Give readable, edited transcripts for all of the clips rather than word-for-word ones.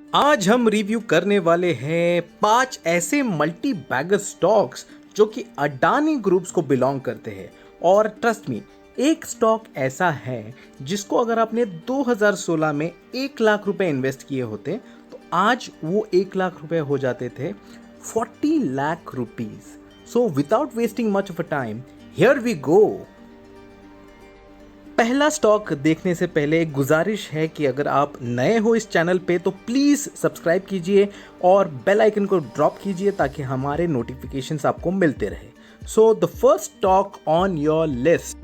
आज हम रिव्यू करने वाले हैं 5 ऐसे मल्टी बैगर स्टॉक्स जो कि अडानी ग्रुप्स को बिलोंग करते हैं। और ट्रस्ट मी, एक स्टॉक ऐसा है जिसको अगर आपने 2016 में 1 लाख रुपए इन्वेस्ट किए होते तो आज वो 1 लाख रुपए हो जाते थे 40 lakh rupees. So without wasting much of a time, here we go. पहला स्टॉक देखने से पहले एक गुजारिश है कि अगर आप नए हो इस चैनल पे तो प्लीज़ सब्सक्राइब कीजिए और बेल आइकन को ड्रॉप कीजिए ताकि हमारे नोटिफिकेशंस आपको मिलते रहे। So the first stock on your list,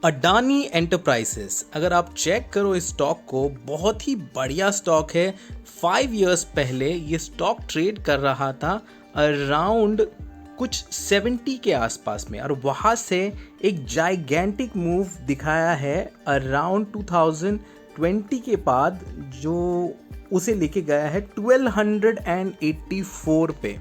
Adani enterprises. अगर आप चेक करो इस स्टॉक को, बहुत ही बढ़िया स्टॉक है। 5 इयर्स पहले ये स्टॉक ट्रेड कर रहा था अराउंड कुछ 70 के आसपास में, और वहाँ से एक जाइगेंटिक मूव दिखाया है अराउंड 2020 के बाद, जो उसे लेके गया है 1284 पे।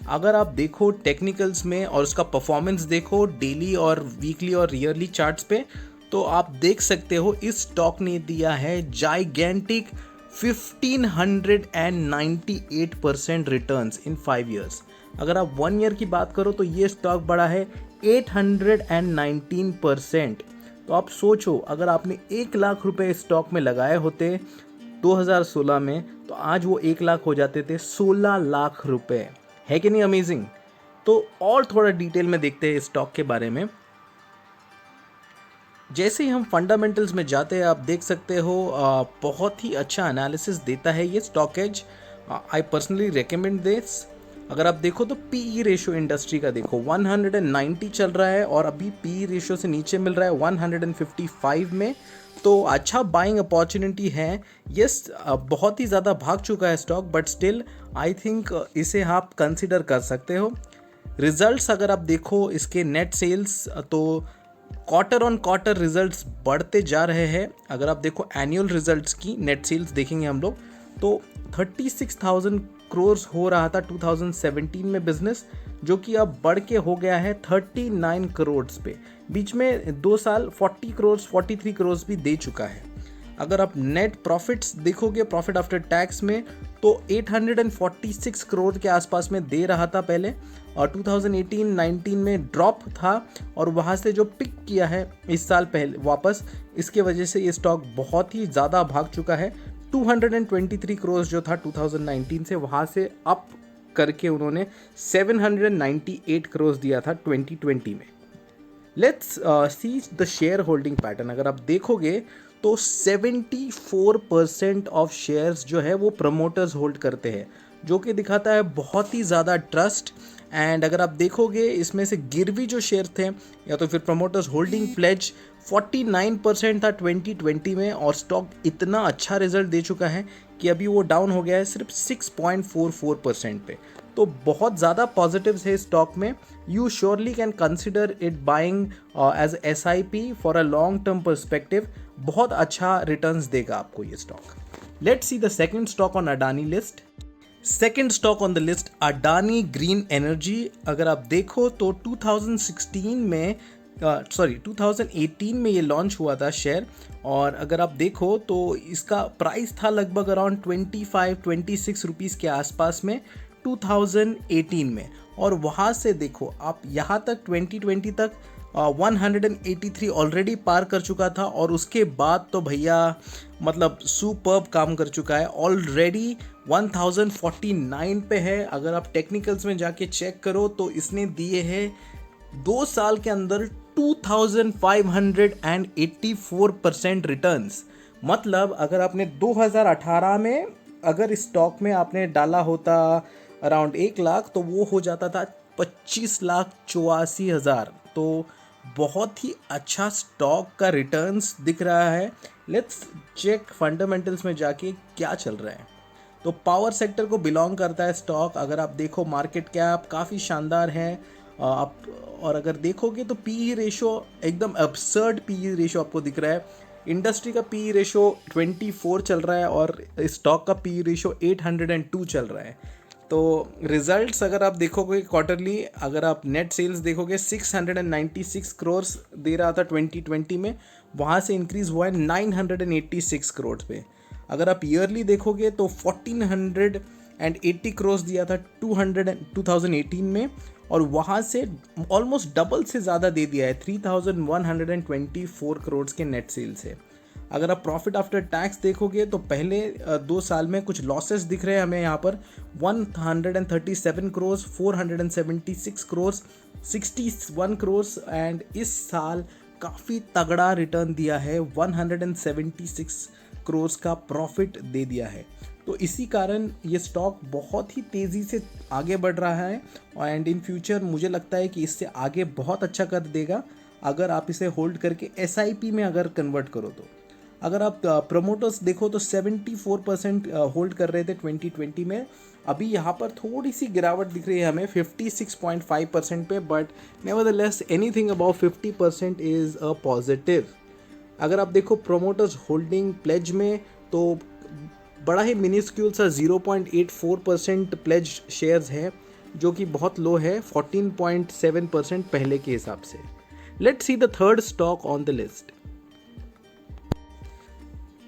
अगर आप देखो टेक्निकल्स में और उसका परफॉर्मेंस देखो डेली और वीकली और ईयरली चार्ट्स पे, तो आप देख सकते हो इस स्टॉक ने दिया है जाइगेंटिक 1598% रिटर्न्स इन 5 इयर्स। अगर आप 1 ईयर की बात करो तो ये स्टॉक बढ़ा है 819%। तो आप सोचो, अगर आपने 1 लाख रुपए स्टॉक में लगाए होते 2016 में तो आज वो 1 लाख हो जाते थे 16 लाख रुपए। है कि नहीं अमेजिंग? तो और थोड़ा डिटेल में देखते हैं इस स्टॉक के बारे में। जैसे ही हम फंडामेंटल्स में जाते हैं, आप देख सकते हो बहुत ही अच्छा एनालिसिस देता है ये stock as. I personally recommend this. अगर आप देखो तो पीई रेशियो इंडस्ट्री का देखो 190 चल रहा है और अभी पीई रेशियो से नीचे मिल रहा है 155 में। तो अच्छा बाइंग अपॉर्चुनिटी है। यस, बहुत ही ज़्यादा भाग चुका है stock, but still I think इसे आप कंसिडर कर सकते हो। रिजल्ट्स अगर आप देखो इसके नेट सेल्स, तो क्वार्टर ऑन क्वार्टर रिजल्ट्स बढ़ते जा रहे हैं। अगर आप देखो एनुअल रिजल्ट्स की नेट सेल्स देखेंगे हम लोग, तो 36,000 करोड़ हो रहा था 2017 में बिजनेस, जो कि अब बढ़ के हो गया है 39 करोड़ पे। बीच में 2 साल 40 करोड़ 43 करोड़ भी दे चुका है। अगर आप नेट प्रॉफिट्स देखोगे, प्रॉफिट आफ्टर टैक्स में, तो 846 करोड़ के आसपास में दे रहा था पहले, और 2018-19 में ड्रॉप था और वहाँ से जो पिक किया है इस साल पहले वापस, इसके वजह से ये स्टॉक बहुत ही ज़्यादा भाग चुका है। 223 करोड़ जो था 2019 से, वहाँ से अप करके उन्होंने 798 करोड़ दिया था 2020 में। Let's see the share holding pattern. अगर आप देखोगे तो 74% ऑफ शेयर्स जो है वो प्रमोटर्स होल्ड करते हैं, जो कि दिखाता है बहुत ही ज़्यादा ट्रस्ट। एंड अगर आप देखोगे इसमें से गिरवी जो शेयर थे या तो फिर प्रमोटर्स होल्डिंग प्लेज 49% था 2020 में, और स्टॉक इतना अच्छा रिजल्ट दे चुका है कि अभी वो डाउन हो गया है सिर्फ 6.44% पे। तो बहुत ज़्यादा पॉजिटिव्स है स्टॉक में। You surely can consider it buying as SIP for a long term perspective. बहुत अच्छा रिटर्न्स देगा आपको ये stock. Let's see the second stock on Adani list. Second stock on the list, Adani green energy. अगर आप देखो तो 2018 में ये लॉन्च हुआ था शेयर, और अगर आप देखो तो इसका प्राइस था लगभग अराउंड 25-26 रुपीज़ के आसपास में 2018 में, और वहाँ से देखो आप यहाँ तक 2020 तक 183 ऑलरेडी पार कर चुका था, और उसके बाद तो भैया मतलब सुपर्ब काम कर चुका है। ऑलरेडी 1049 पे है। अगर आप टेक्निकल्स में जाके चेक करो तो इसने दिए हैं 2 साल के अंदर 2584% रिटर्न्स। मतलब अगर आपने 2018 में अगर इस स्टॉक में आपने डाला होता अराउंड 1 लाख, तो वो हो जाता था 25,84,000। तो बहुत ही अच्छा स्टॉक का रिटर्न्स दिख रहा है। लेट्स चेक फंडामेंटल्स में जाके क्या चल रहा है। तो पावर सेक्टर को बिलोंग करता है स्टॉक। अगर आप देखो मार्केट कैप काफ़ी शानदार है आप, और अगर देखोगे तो पीई रेशो एकदम absurd पीई रेशो आपको दिख रहा है। इंडस्ट्री का पीई रेशो 24 चल रहा है और स्टॉक का पीई रेशो 802 चल रहा है। तो रिजल्ट्स अगर आप देखोगे क्वार्टरली, अगर आप नेट सेल्स देखोगे 696 करोड़ दे रहा था 2020 में, वहाँ से इंक्रीज़ हुआ है 986 करोड़ पे। अगर आप ईयरली देखोगे तो 1480 करोड़ दिया था 2018 में, और वहाँ से ऑलमोस्ट डबल से ज़्यादा दे दिया है 3124 करोड़ के नेट सेल से। अगर आप प्रॉफिट आफ्टर टैक्स देखोगे तो पहले 2 साल में कुछ लॉसेस दिख रहे हैं हमें यहाँ पर 137 करोड़, 476 करोड़, 61 करोड़, एंड इस साल काफ़ी तगड़ा रिटर्न दिया है, 176 करोड़ का प्रॉफिट दे दिया है। तो इसी कारण ये स्टॉक बहुत ही तेज़ी से आगे बढ़ रहा है, एंड इन फ्यूचर मुझे लगता है कि इससे आगे बहुत अच्छा कर देगा अगर आप इसे होल्ड करके SIP में अगर कन्वर्ट करो तो। अगर आप प्रमोटर्स देखो तो 74% होल्ड कर रहे थे 2020 में, अभी यहाँ पर थोड़ी सी गिरावट दिख रही है हमें 56.5% पे, but nevertheless anything above 50% is a positive. अगर आप देखो प्रोमोटर्स होल्डिंग प्लेज में तो बड़ा ही मिनिस्क्यूल सा 0.84% प्लेज शेयर्स है, जो कि बहुत लो है 14.7% पहले के हिसाब से। Let's see the third stock on the list.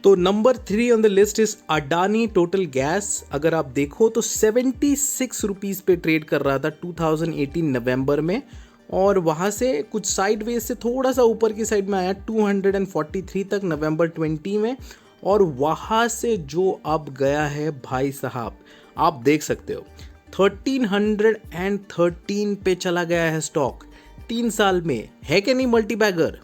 तो number 3 on the list is Adani Total Gas. अगर आप देखो तो 76 रुपीज़ पे ट्रेड कर रहा था 2018 नवंबर में, और वहाँ से कुछ साइडवेज से थोड़ा सा ऊपर की साइड में आया 243 तक नवंबर 20 में, और वहाँ से जो अब गया है भाई साहब आप देख सकते हो 1313 पे चला गया है स्टॉक 3 साल में, है कि नहीं मल्टी बैगर।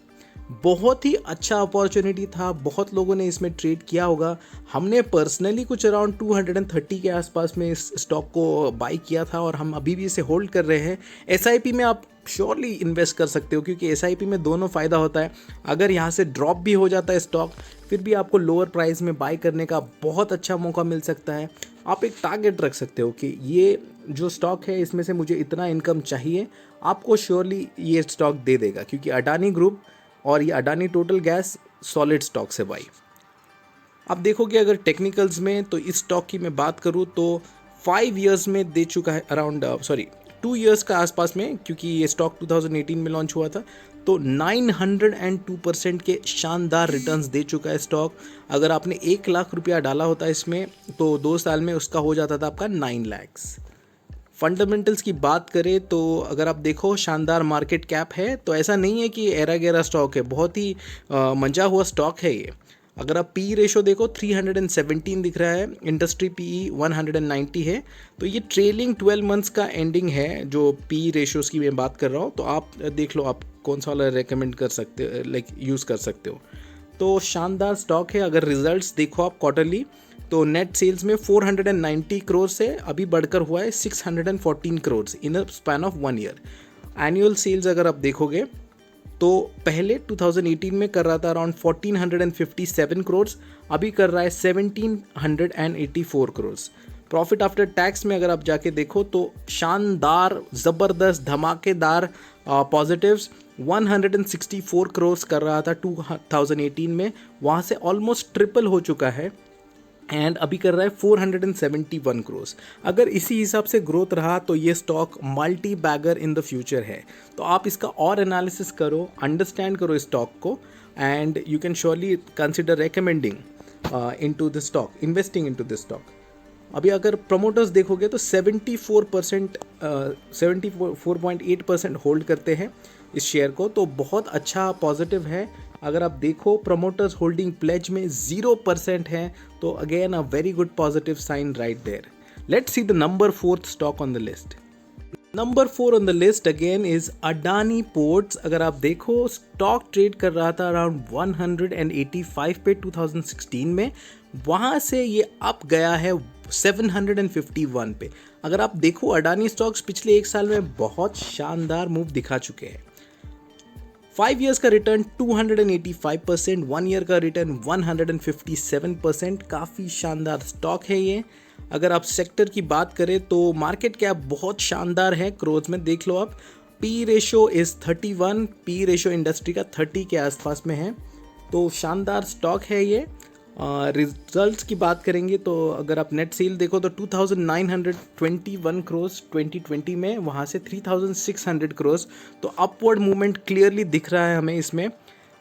बहुत ही अच्छा अपॉर्चुनिटी था, बहुत लोगों ने इसमें ट्रेड किया होगा। हमने पर्सनली कुछ अराउंड 230 के आसपास में इस स्टॉक को बाई किया था, और हम अभी भी इसे होल्ड कर रहे हैं। SIP में आप श्योरली इन्वेस्ट कर सकते हो, क्योंकि SIP में दोनों फ़ायदा होता है। अगर यहाँ से ड्रॉप भी हो जाता है स्टॉक, फिर भी आपको लोअर प्राइस में बाई करने का बहुत अच्छा मौका मिल सकता है। आप एक टारगेट रख सकते हो कि ये जो स्टॉक है इसमें से मुझे इतना इनकम चाहिए, आपको श्योरली ये स्टॉक दे देगा, क्योंकि अडानी ग्रुप और ये Adani Total gas solid stock है भाई। अब देखोगे अगर टेक्निकल्स में, तो इस स्टॉक की मैं बात करूँ तो 5 इयर्स में दे चुका है अराउंड 2 इयर्स का आसपास में, क्योंकि ये स्टॉक 2018 में लॉन्च हुआ था, तो 902% के शानदार रिटर्न्स दे चुका है स्टॉक। अगर आपने 1 लाख रुपया डाला होता इसमें तो 2 साल में उसका हो जाता था आपका 9 लाख। फंडामेंटल्स की बात करें तो अगर आप देखो शानदार मार्केट कैप है, तो ऐसा नहीं है कि एरा गेरा स्टॉक है, बहुत ही मंजा हुआ स्टॉक है ये। अगर आप PE रेशो देखो 317 दिख रहा है, इंडस्ट्री PE 190 है, तो ये ट्रेलिंग 12 मंथ्स का एंडिंग है जो PE रेशोज़ की मैं बात कर रहा हूँ। तो आप देख लो आप कौन सा वाला रेकमेंड कर सकते हो, लाइक यूज़ कर सकते हो। तो शानदार स्टॉक है। अगर रिजल्ट्स देखो आप क्वार्टरली, तो नेट सेल्स में 490 करोड़ से अभी बढ़कर हुआ है 614 crore in a span of 1 year. Annual sales अगर आप देखोगे तो पहले 2018 में कर रहा था अराउंड 1457 करोड़, अभी कर रहा है 1784 करोड़। प्रॉफिट आफ्टर टैक्स में अगर आप जाके देखो तो शानदार ज़बरदस्त धमाकेदार पॉजिटिव्स 164 करोड़ कर रहा था 2018 में, वहाँ से ऑलमोस्ट ट्रिपल हो चुका है, एंड अभी कर रहा है 471 करोड़। अगर इसी हिसाब से ग्रोथ रहा तो ये stock multi bagger in the future है। तो आप इसका और एनालिसिस करो, अंडरस्टैंड करो इस स्टॉक को, and you can surely consider recommending into the stock, investing into the stock. अभी अगर प्रमोटर्स देखोगे तो 74.8% होल्ड करते हैं इस शेयर को, तो बहुत अच्छा पॉजिटिव है। अगर आप देखो प्रमोटर्स होल्डिंग प्लेज में 0% है, तो again a very good positive sign right there. Let's see the number 4th stock on the list. Number 4 on the list again is Adani ports. अगर आप देखो स्टॉक ट्रेड कर रहा था अराउंड 185 पे 2016 में, वहाँ से ये अप गया है 751 पे। अगर आप देखो अडानी स्टॉक्स पिछले 1 साल में बहुत शानदार मूव दिखा चुके हैं। 5 इयर्स का रिटर्न 285%, 1 ईयर का रिटर्न 157%, काफ़ी शानदार स्टॉक है ये। अगर आप सेक्टर की बात करें तो मार्केट कैप बहुत शानदार है, क्रोर्स में देख लो आप। PE ratio is 31, PE ratio industry का 30 के आसपास में है, तो शानदार स्टॉक है ये। रिजल्ट्स की बात करेंगे तो अगर आप नेट सेल देखो तो 2921 करोड़ 2020 में, वहाँ से 3600 करोड़, तो अपवर्ड मूवमेंट क्लियरली दिख रहा है हमें इसमें।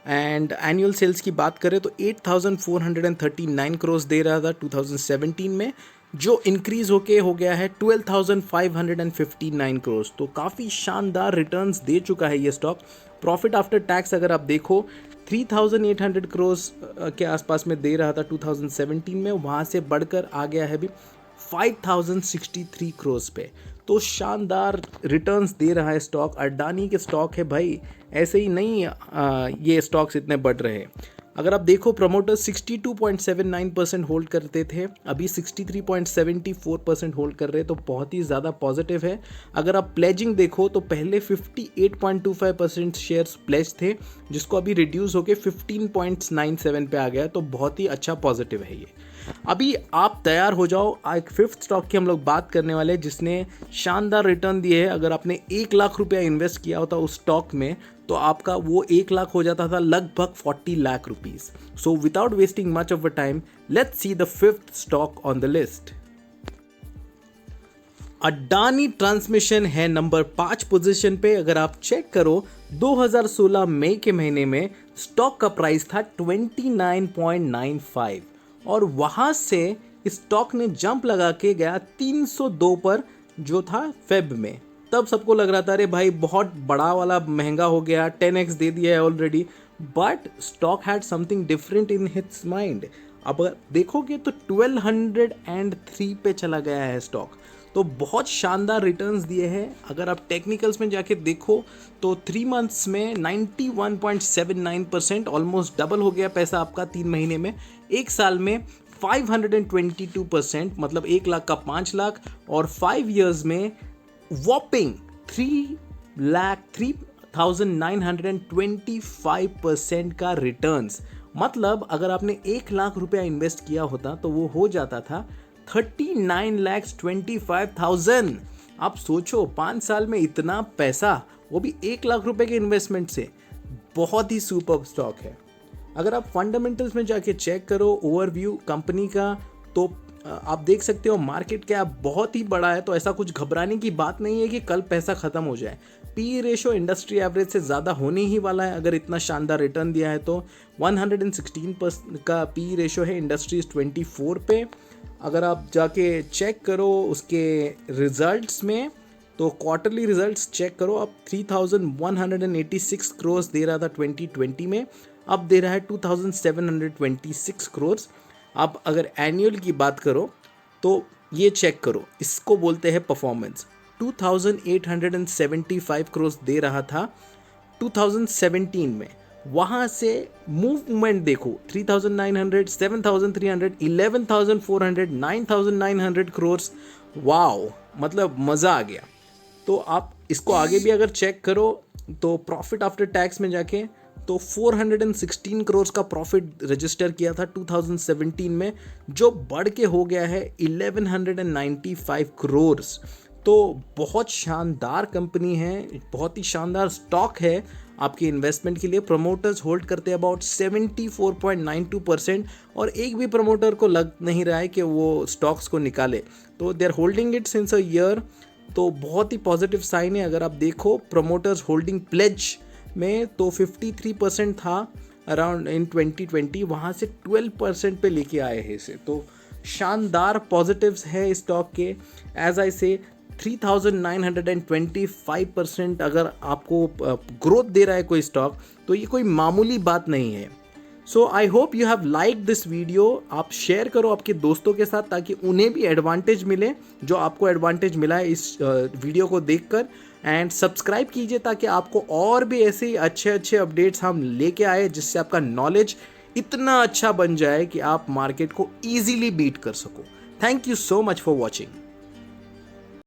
एंड एनुअल सेल्स की बात करें तो 8,439 करोड़ दे रहा था 2017 में, जो इंक्रीज होके हो गया है 12,559 करोड़। तो काफ़ी शानदार रिटर्न्स दे चुका है ये स्टॉक। प्रॉफिट आफ्टर टैक्स अगर आप देखो 3,800 करोड़ के आसपास में दे रहा था 2017 में, वहाँ से बढ़कर आ गया है अभी 5,063 करोड़ पे। तो शानदार रिटर्न्स दे रहा है स्टॉक। अडानी के स्टॉक है भाई, ऐसे ही नहीं ये स्टॉक्स इतने बढ़ रहे हैं। अगर आप देखो प्रमोटर्स 62.79% होल्ड करते थे, अभी 63.74% होल्ड कर रहे हैं, तो बहुत ही ज़्यादा पॉजिटिव है। अगर आप प्लेजिंग देखो तो पहले 58.25% शेयर्स प्लेज थे, जिसको अभी रिड्यूस होकर 15.97 पे आ गया, तो बहुत ही अच्छा पॉजिटिव है ये। अभी आप तैयार हो जाओ, एक फिफ्थ स्टॉक की हम लोग बात करने वाले हैं जिसने शानदार रिटर्न दिए है। अगर आपने 1 लाख रुपया इन्वेस्ट किया होता उस स्टॉक में, तो आपका वो 1 लाख हो जाता था लगभग 40 lakh rupees. So without wasting much of a time, let's see the fifth stock on the list. Adani transmission है नंबर 5 पोजीशन पे। अगर आप चेक करो 2016 मई के महीने में स्टॉक का प्राइस था 29.95 और वहां से स्टॉक ने जंप लगा के गया 302 पर, जो था फेब में। तब सबको लग रहा था अरे भाई बहुत बड़ा वाला महंगा हो गया, 10x दे दिया है already, but stock had something different in hits mind. अब अगर देखोगे तो 1203 पे चला गया है स्टॉक, तो बहुत शानदार रिटर्न्स दिए हैं। अगर आप टेक्निकल्स में जाके देखो तो 3 मंथ्स में 91.79%, ऑलमोस्ट डबल हो गया पैसा आपका 3 महीने में। एक साल में 522%, मतलब 1 लाख का 5 लाख, और 5 इयर्स में वॉपिंग 3,0925% का रिटर्न्स। मतलब अगर आपने 1 लाख रुपया इन्वेस्ट किया होता तो वो हो जाता था 39,25,000। आप सोचो 5 साल में इतना पैसा, वो भी 1 लाख रुपए के इन्वेस्टमेंट से। बहुत ही सुपर स्टॉक है। अगर आप फंडामेंटल्स में जाके चेक करो ओवरव्यू कंपनी का, तो आप देख सकते हो मार्केट कैप बहुत ही बड़ा है, तो ऐसा कुछ घबराने की बात नहीं है कि कल पैसा खत्म हो जाए। पी रेशो इंडस्ट्री एवरेज से ज़्यादा होने ही वाला है अगर इतना शानदार रिटर्न दिया है तो। 116% का पी रेशो है, इंडस्ट्री 24 पे। अगर आप जाके चेक करो उसके रिजल्ट्स में, तो क्वार्टरली रिजल्ट्स चेक करो, अब 3,186 करोड़ दे रहा था 2020 में, अब दे रहा है 2,726 करोड़। अब अगर एनुअल की बात करो तो ये चेक करो, इसको बोलते हैं परफॉर्मेंस। 2,875 करोड़ दे रहा था 2017 में, वहाँ से मूवमेंट देखो 3,900, 7,300, 11,400, 9,900 करोड़। वाओ, मतलब मज़ा आ गया। तो आप इसको आगे भी अगर चेक करो तो प्रॉफिट आफ्टर टैक्स में जाके तो 416 करोड़ का प्रॉफिट रजिस्टर किया था 2017 में, जो बढ़ के हो गया है 1195 करोड़। तो बहुत शानदार कंपनी है, बहुत ही शानदार स्टॉक है आपके इन्वेस्टमेंट के लिए। प्रमोटर्स होल्ड करते हैं अबाउट 74.92% और एक भी प्रमोटर को लग नहीं रहा है कि वो स्टॉक्स को निकाले, तो they are holding it since a year. तो बहुत ही पॉजिटिव साइन है। अगर आप देखो प्रमोटर्स होल्डिंग प्लेज में तो 53% था अराउंड इन 2020, वहाँ से 12% पे लेके आए हैं इसे। तो शानदार पॉजिटिव्स है इस स्टॉक के। एज आई से 3,925% अगर आपको ग्रोथ दे रहा है कोई स्टॉक, तो ये कोई मामूली बात नहीं है। So I hope you have like this video. आप शेयर करो आपके दोस्तों के साथ ताकि उन्हें भी एडवांटेज मिले जो आपको एडवांटेज मिला है इस वीडियो को देखकर। एंड सब्सक्राइब कीजिए ताकि आपको और भी ऐसे ही अच्छे अच्छे अपडेट्स हम लेके आए, जिससे आपका नॉलेज इतना अच्छा बन जाए कि आप मार्केट को ईजिली बीट कर सको। Thank you so much for watching.